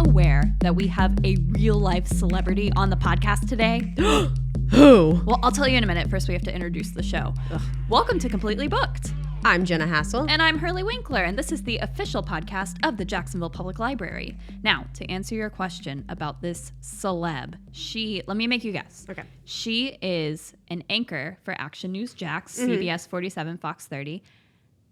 aware that we have a real life celebrity on the podcast today? Who? Well, I'll tell you in a minute. First, we have to introduce the show. Welcome to Completely Booked. I'm Jenna Hassel. And I'm Hurley Winkler, and this is the official podcast of the Jacksonville Public Library. Now, to answer your question about this celeb, let me make you guess. Okay. She is an anchor for Action News Jax, CBS 47, Fox 30,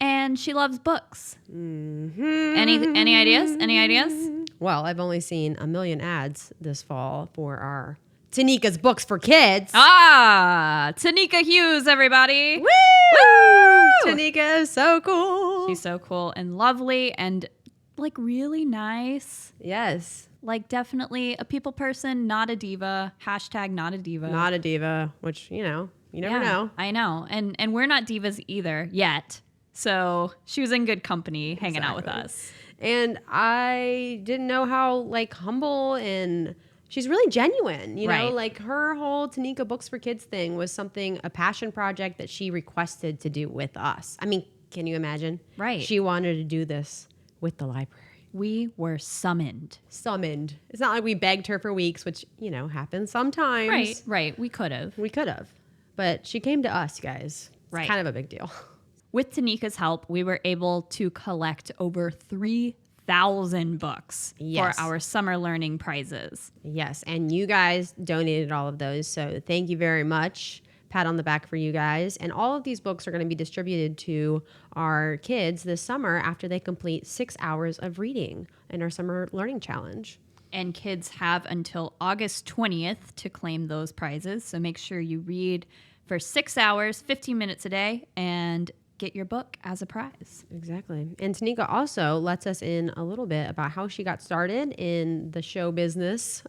and she loves books. Mm-hmm. Any ideas? Any ideas? Well, I've only seen a million ads this fall for our Tenikka's Books for Kids. Tenikka Hughes, everybody. Woo! Tenikka is so cool. She's so cool and lovely and like really nice. Yes. Like definitely a people person, not a diva. Hashtag not a diva. Not a diva, which, you never know. I know. And we're not divas either yet. So she was in good company hanging out with us. And I didn't know how humble and she's really genuine, Right. Like her whole Tenikka Books for Kids thing was a passion project that she requested to do with us. I mean, can you imagine? Right. She wanted to do this with the library. We were summoned. It's not like we begged her for weeks, which, happens sometimes. Right. We could have. We could have. But she came to us, guys. Right. It's kind of a big deal. With Tenikka's help, we were able to collect over 3,000 books Yes. for our summer learning prizes. Yes, and you guys donated all of those, so thank you very much. Pat on the back for you guys. And all of these books are going to be distributed to our kids this summer after they complete 6 hours of reading in our summer learning challenge. And kids have until August 20th to claim those prizes. So make sure you read for 6 hours, 15 minutes a day, and get your book as a prize. Exactly. And Tenikka also lets us in a little bit about how she got started in the show business.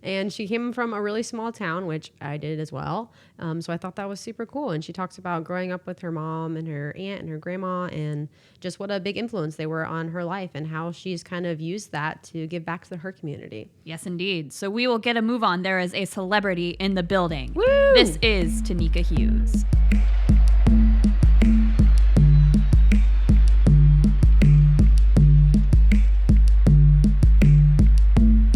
And she came from a really small town, which I did as well. So I thought that was super cool. And she talks about growing up with her mom and her aunt and her grandma and just what a big influence they were on her life and how she's kind of used that to give back to her community. Yes, indeed. So we will get a move on. There is a celebrity in the building. Woo! This is Tenikka Hughes.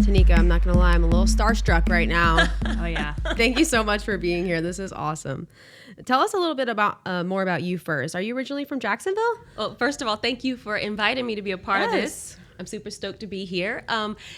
Tenikka, I'm not going to lie, I'm a little starstruck right now. Oh, yeah. Thank you so much for being here. This is awesome. Tell us a little bit more about you first. Are you originally from Jacksonville? Well, first of all, thank you for inviting me to be a part of this. I'm super stoked to be here.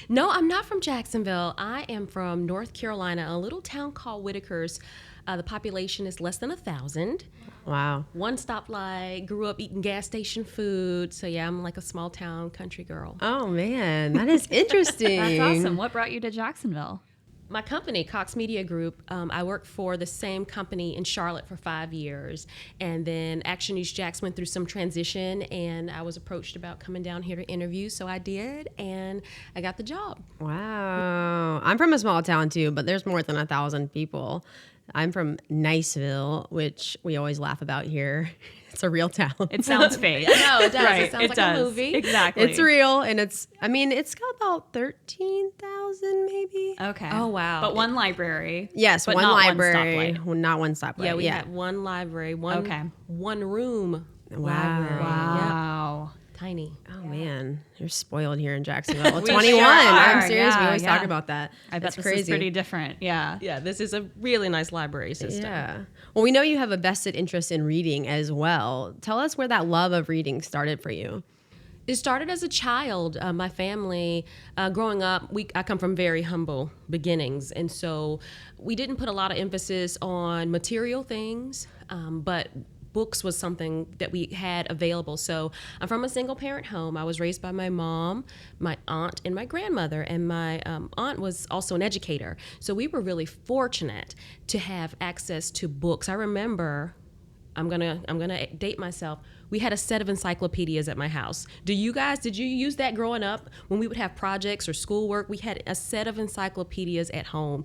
No, I'm not from Jacksonville. I am from North Carolina, a little town called Whitakers. The population is less than 1,000. Wow. One stoplight, grew up eating gas station food. So yeah, I'm like a small town country girl. Oh, man. That is interesting. That's awesome. What brought you to Jacksonville? My company, Cox Media Group, I worked for the same company in Charlotte for 5 years. And then Action News Jax went through some transition, and I was approached about coming down here to interview. So I did, and I got the job. Wow. I'm from a small town, too, but there's more than 1,000 people. I'm from Niceville, which we always laugh about here. It's a real town. It sounds fake. No, it does. Right, It sounds like a movie. Exactly. It's real, and it's got about 13,000 maybe. Okay. Oh, wow. But one library. Yes, but one not library. One stoplight. Not one stoplight. Yeah, we had one library, one room library. Wow. Yep. Tiny. Oh, man. You're spoiled here in Jacksonville. We 21. sure I'm are. serious. We Yeah, always yeah. talk about that. I bet That's this crazy. is pretty different. Yeah. Yeah, this is a really nice library system. Yeah. Well, we know you have a vested interest in reading as well. Tell us where that love of reading started for you. It started as a child. My family, growing up, I come from very humble beginnings. And so we didn't put a lot of emphasis on material things, but books was something that we had available. So I'm from a single parent home. I was raised by my mom, my aunt, and my grandmother. And my aunt was also an educator. So we were really fortunate to have access to books. I remember, I'm gonna date myself. We had a set of encyclopedias at my house. Did you use that growing up? When we would have projects or schoolwork, we had a set of encyclopedias at home.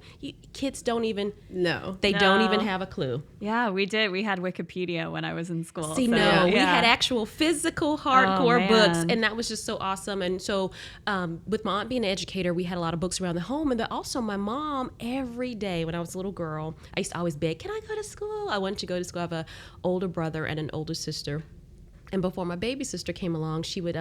Kids don't even don't even have a clue. Yeah, we did. We had Wikipedia when I was in school. See, so, no, we yeah. had actual physical hardcore Oh, books, man. and that was just so awesome. And so with my aunt being an educator, we had a lot of books around the home. And then also my mom, every day when I was a little girl, I used to always beg, can I go to school? I wanted to go to school. I have an older brother and an older sister. And before my baby sister came along, she would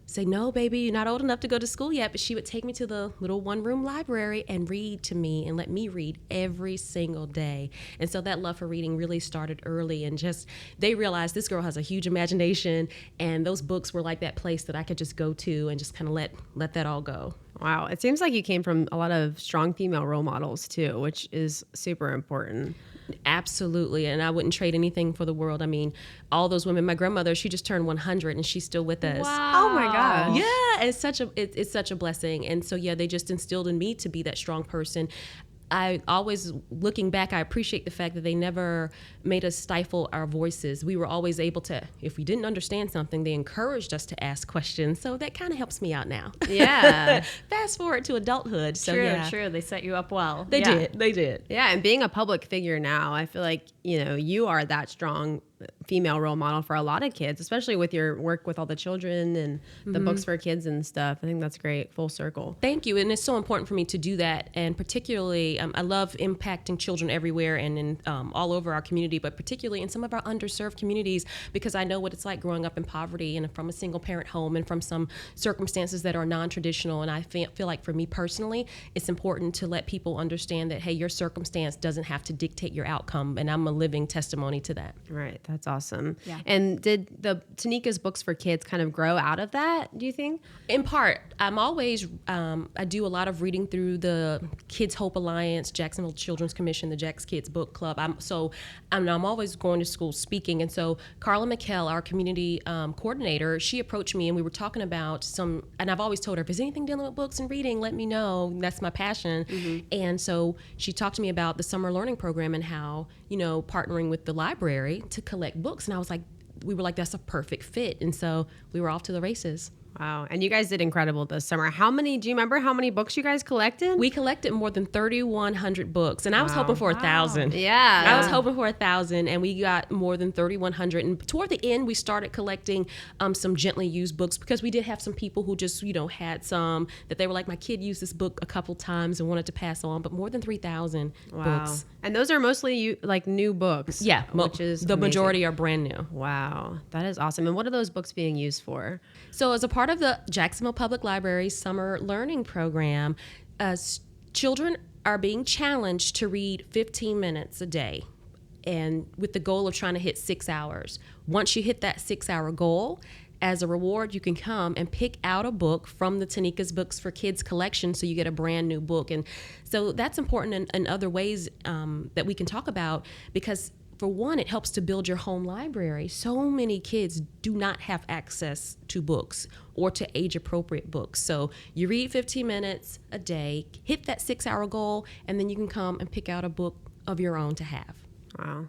say, no, baby, you're not old enough to go to school yet. But she would take me to the little one-room library and read to me and let me read every single day. And so that love for reading really started early. And just they realized this girl has a huge imagination. And those books were like that place that I could just go to and just kind of let that all go. Wow. It seems like you came from a lot of strong female role models too, which is super important. Absolutely. And I wouldn't trade anything for the world. I mean, all those women, my grandmother, she just turned 100 and she's still with us. Wow. Oh my gosh. Yeah, it's such a blessing. And so, yeah, they just instilled in me to be that strong person. I always, looking back, I appreciate the fact that they never made us stifle our voices. We were always able to, if we didn't understand something, they encouraged us to ask questions. So that kind of helps me out now. Yeah. Fast forward to adulthood. So, True. They set you up well. They did. Yeah. And being a public figure now, I feel like, you are that strong female role model for a lot of kids, especially with your work with all the children and the books for kids and stuff. I think that's great. Full circle. Thank you. And it's so important for me to do that. And particularly, I love impacting children everywhere and in all over our community, but particularly in some of our underserved communities, because I know what it's like growing up in poverty and from a single parent home and from some circumstances that are non-traditional. And I feel like for me personally, it's important to let people understand that, hey, your circumstance doesn't have to dictate your outcome. And I'm a living testimony to that. Right. That's awesome. Yeah. And did the Tenikka's books for kids kind of grow out of that, do you think? In part, I'm always, I do a lot of reading through the Kids Hope Alliance, Jacksonville Children's Commission, the Jax Kids Book Club. I'm always going to school speaking. And so Carla McKell, our community coordinator, she approached me and we were talking about and I've always told her, if there's anything dealing with books and reading, let me know. That's my passion. Mm-hmm. And so she talked to me about the summer learning program and how, partnering with the library to collect books. And we were like, that's a perfect fit. And so we were off to the races. Wow. And you guys did incredible this summer. Do you remember how many books you guys collected? We collected more than 3,100 books, and I was hoping for 1,000. Yeah. I was hoping for 1,000, and we got more than 3,100. And toward the end, we started collecting some gently used books because we did have some people who just, had some that they were like, my kid used this book a couple times and wanted to pass on, but more than 3,000 books. And those are mostly new books. Yeah. Which is the amazing. Majority are brand new. Wow. That is awesome. And what are those books being used for? So as a part of the Jacksonville Public Library Summer Learning Program, children are being challenged to read 15 minutes a day, and with the goal of trying to hit 6 hours. Once you hit that 6-hour goal, as a reward, you can come and pick out a book from the Tenikka's Books for Kids collection, so you get a brand new book. And so that's important in other ways that we can talk about, because for one, it helps to build your home library. So many kids do not have access to books or to age-appropriate books. So you read 15 minutes a day, hit that 6-hour goal, and then you can come and pick out a book of your own to have. Wow.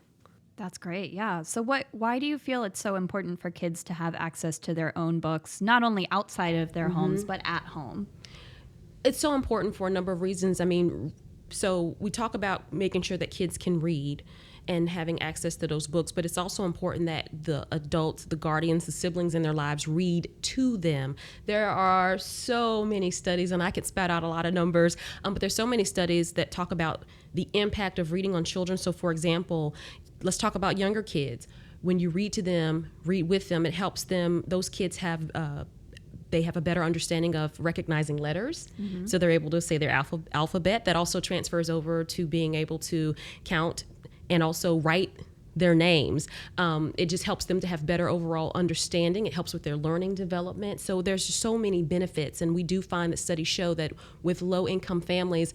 That's great. Yeah. So why do you feel it's so important for kids to have access to their own books, not only outside of their homes, but at home? It's so important for a number of reasons. I mean, so we talk about making sure that kids can read and having access to those books, but it's also important that the adults, the guardians, the siblings in their lives read to them. There are so many studies, and I could spat out a lot of numbers, but there's so many studies that talk about the impact of reading on children. So for example, let's talk about younger kids. When you read to them, read with them, it helps them, those kids have they have a better understanding of recognizing letters. Mm-hmm. So they're able to say their alphabet. That also transfers over to being able to count and also write their names. It just helps them to have better overall understanding. It helps with their learning development. So there's just so many benefits. And we do find that studies show that with low-income families,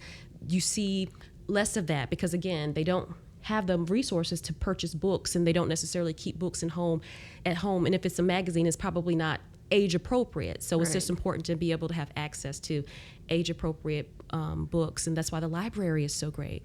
you see less of that because, again, they don't have the resources to purchase books, and they don't necessarily keep books at home. And if it's a magazine, it's probably not age appropriate. So it's just important to be able to have access to age appropriate books. And that's why the library is so great.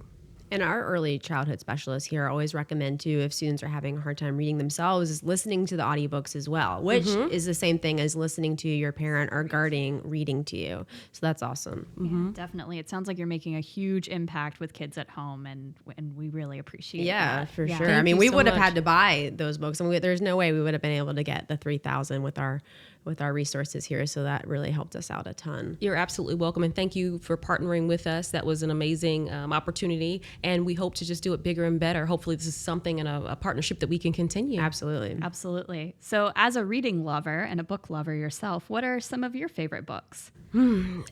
And our early childhood specialists here always recommend too, if students are having a hard time reading themselves, is listening to the audiobooks as well, which is the same thing as listening to your parent or guardian reading to you. So that's awesome. Yeah, definitely. It sounds like you're making a huge impact with kids at home, and we really appreciate that. For sure. Thank I mean, you we so would have much. had to buy those books. I mean, there's no way we would have been able to get the 3,000 with our with our resources here. So that really helped us out a ton. You're absolutely welcome, and thank you for partnering with us. That was an amazing opportunity, and we hope to just do it bigger and better. Hopefully this is something and a partnership that we can continue. Absolutely. Absolutely. So as a reading lover and a book lover yourself, what are some of your favorite books?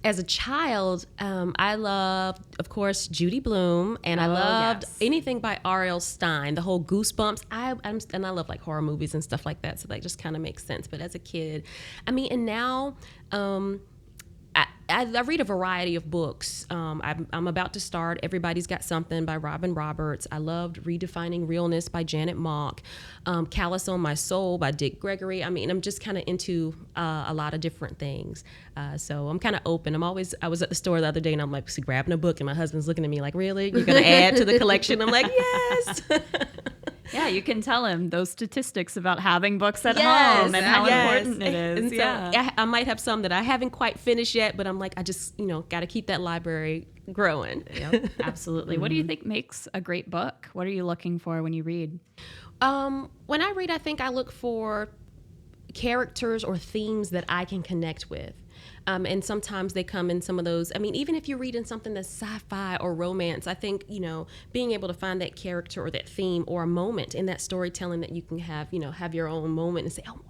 As a child, I loved, of course, Judy Blume, and I loved anything by R.L. Stine, the whole Goosebumps. And I love like horror movies and stuff like that, so that just kind of makes sense. But as a kid, I mean, and now I read a variety of books. I'm about to start Everybody's Got Something by Robin Roberts. I loved Redefining Realness by Janet Mock. Callous on My Soul by Dick Gregory. I mean, I'm just kind of into a lot of different things. So I'm kind of open. I was at the store the other day and I'm like grabbing a book and my husband's looking at me like, really? You're going to add to the collection? I'm like, yes. Yeah, you can tell him those statistics about having books at home and how important it is. And so I might have some that I haven't quite finished yet, but I'm like, I just, got to keep that library growing. Yep, absolutely. What do you think makes a great book? What are you looking for when you read? When I read, I think I look for characters or themes that I can connect with. And sometimes they come in some of those. I mean, even if you're reading something that's sci-fi or romance, I think, being able to find that character or that theme or a moment in that storytelling that you can have, have your own moment and say, oh,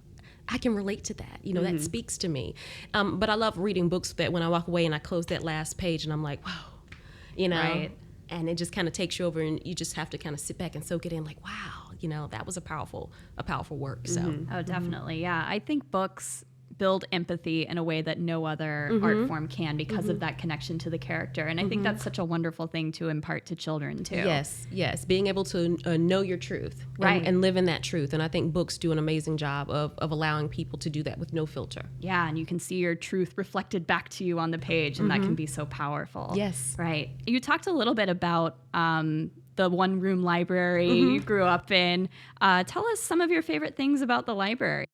I can relate to that. That speaks to me. But I love reading books that when I walk away and I close that last page and I'm like, wow, Right. And it just kind of takes you over and you just have to kind of sit back and soak it in like, wow, that was a powerful work. So. Oh, definitely. Yeah. I think books build empathy in a way that no other art form can because of that connection to the character. And I think that's such a wonderful thing to impart to children too. Yes. Being able to know your truth and live in that truth. And I think books do an amazing job of allowing people to do that with no filter. Yeah. And you can see your truth reflected back to you on the page and that can be so powerful. Yes. Right. You talked a little bit about the one-room library you grew up in. Tell us some of your favorite things about the library.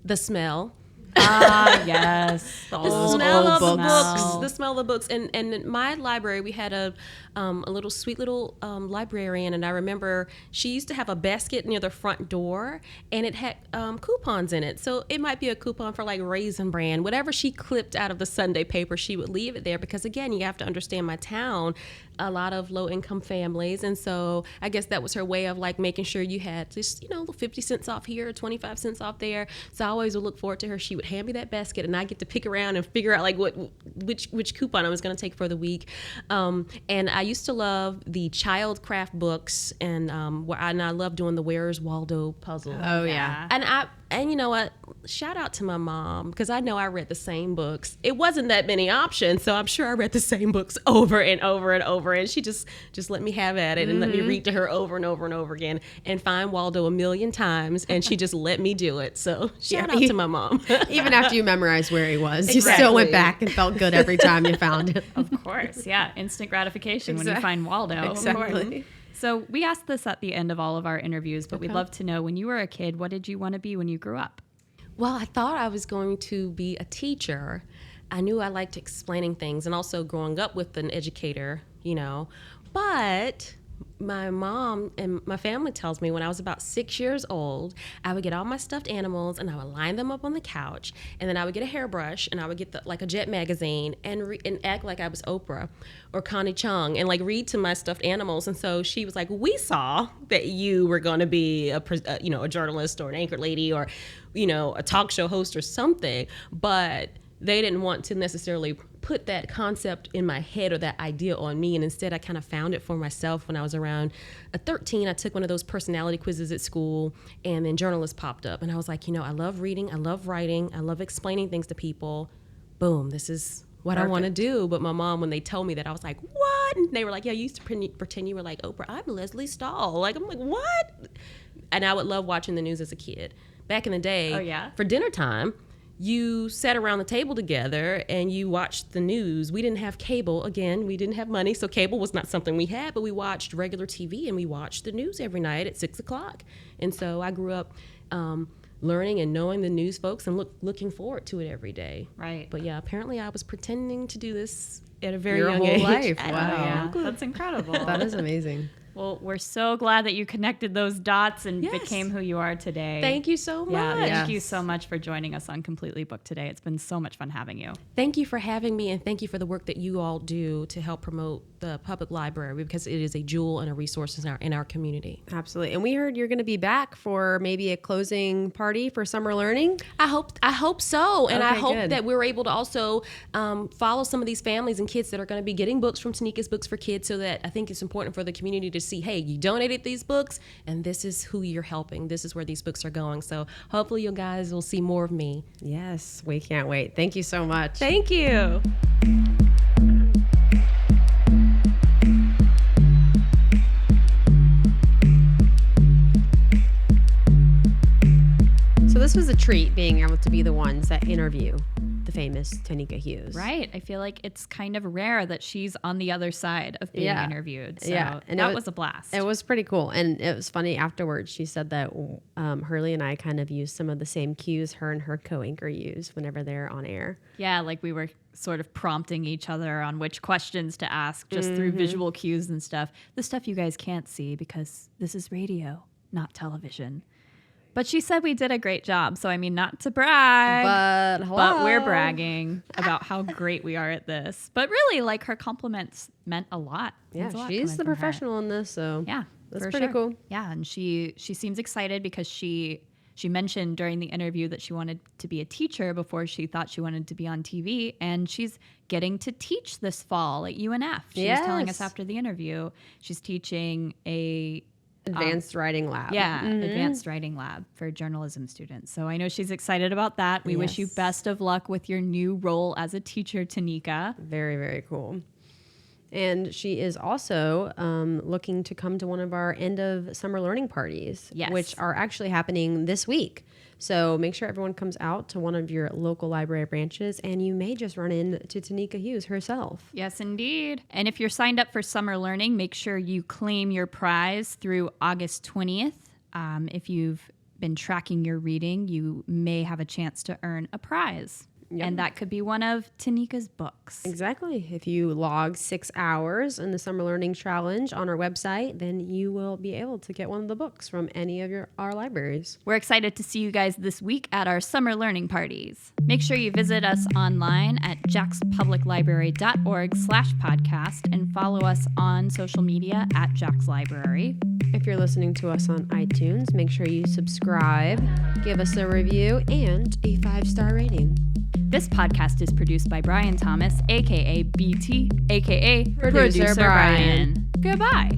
The smell. Yes. The smell of the books. The smell of the books. And in my library, we had a little sweet little librarian, and I remember she used to have a basket near the front door, and it had coupons in it. So it might be a coupon for like Raisin Bran, whatever she clipped out of the Sunday paper, she would leave it there because, again, you have to understand my town, a lot of low-income families, and so I guess that was her way of like making sure you had just 50 cents off here, 25 cents off there. So I always would look forward to her. She would hand me that basket, and I get to pick around and figure out like which coupon I was going to take for the week. And I used to love the child craft books, and I love doing the Where's Waldo puzzle. Oh yeah. And you know what? Shout out to my mom, because I know I read the same books. It wasn't that many options, so I'm sure I read the same books over and over and over. And she just let me have at it and let me read to her over and over and over again and find Waldo a million times. And she just let me do it. So shout out to my mom. Even after you memorized where he was, you still went back and felt good every time you found him. Of course. Yeah. Instant gratification when you find Waldo. Exactly. So we ask this at the end of all of our interviews, but we'd love to know, when you were a kid, what did you want to be when you grew up? Well, I thought I was going to be a teacher. I knew I liked explaining things, and also growing up with an educator, But my mom and my family tells me when I was about 6 years old, I would get all my stuffed animals and I would line them up on the couch, and then I would get a hairbrush and I would get like a Jet magazine and act like I was Oprah or Connie Chung and like read to my stuffed animals. And so she was like, we saw that you were going to be a journalist or an anchor lady or a talk show host or something, but they didn't want to necessarily put that concept in my head or that idea on me. And instead, I kind of found it for myself when I was around 13. I took one of those personality quizzes at school, and then journalists popped up. And I was like, I love reading. I love writing. I love explaining things to people. Boom, this is what I want to do. But my mom, when they told me that, I was like, what? And they were like, yeah, you used to pretend you were like Oprah. I'm Leslie Stahl. I'm like, what? And I would love watching the news as a kid. Back in the day, for dinner time, you sat around the table together and you watched the news. We didn't have cable. Again, we didn't have money, so cable was not something we had, but we watched regular TV and we watched the news every night at 6 o'clock. And so I grew up learning and knowing the news folks and looking forward to it every day. Right. But yeah, apparently I was pretending to do this at a very Your young whole age. life. Wow. Wow. That's incredible. That is amazing. Well, we're so glad that you connected those dots and Yes. became who you are today. Thank you so much. Yeah, thank you so much for joining us on Completely Booked today. It's been so much fun having you. Thank you for having me, and thank you for the work that you all do to help promote the public library, because it is a jewel and a resource in our community. Absolutely. And we heard you're going to be back for maybe a closing party for summer learning. I hope so, and I Okay, hope good. that we're able to also follow some of these families and kids that are going to be getting books from Tenikka's Books for Kids, so that I think it's important for the community to see, hey, you donated these books, and this is who you're helping. This is where these books are going. So hopefully you guys will see more of me. Yes, we can't wait. Thank you so much. Thank you. So this was a treat, being able to be the ones that interview the famous Tenikka Hughes. Right. I feel like it's kind of rare that she's on the other side of being Yeah. interviewed. So Yeah, and that it was a blast. It was pretty cool. And it was funny afterwards. She said that Hurley and I kind of used some of the same cues her and her co-anchor use whenever they're on air. Yeah, like we were sort of prompting each other on which questions to ask just through visual cues and stuff. The stuff you guys can't see because this is radio, not television. But she said we did a great job. So, I mean, not to brag, But hello. but we're bragging about how great we are at this. But really, like, her compliments meant a lot. Yeah, Means a lot she's coming the from her. professional in this. So Yeah, that's for pretty sure. cool. Yeah, and she seems excited because she mentioned during the interview that she wanted to be a teacher before she thought she wanted to be on TV, and she's getting to teach this fall at UNF. She was telling us Yes. after the interview she's teaching a Advanced writing lab. advanced writing lab for journalism students. So I know she's excited about that. We wish you Yes. best of luck with your new role as a teacher, Tenikka. Very, very cool. And she is also looking to come to one of our end of summer learning parties, Yes. which are actually happening this week. So make sure everyone comes out to one of your local library branches, and you may just run into Tenikka Hughes herself. Yes, indeed. And if you're signed up for summer learning, make sure you claim your prize through August 20th. If you've been tracking your reading, you may have a chance to earn a prize. Yep. And that could be one of Tenikka's books. Exactly. If you log 6 hours in the Summer Learning Challenge on our website, then you will be able to get one of the books from any of our libraries. We're excited to see you guys this week at our summer learning parties. Make sure you visit us online at jackspubliclibrary.org/podcast and follow us on social media at Jax Library. If you're listening to us on iTunes, make sure you subscribe, give us a review, and a 5-star rating. This podcast is produced by Brian Thomas, aka BT, aka Producer Brian. Goodbye.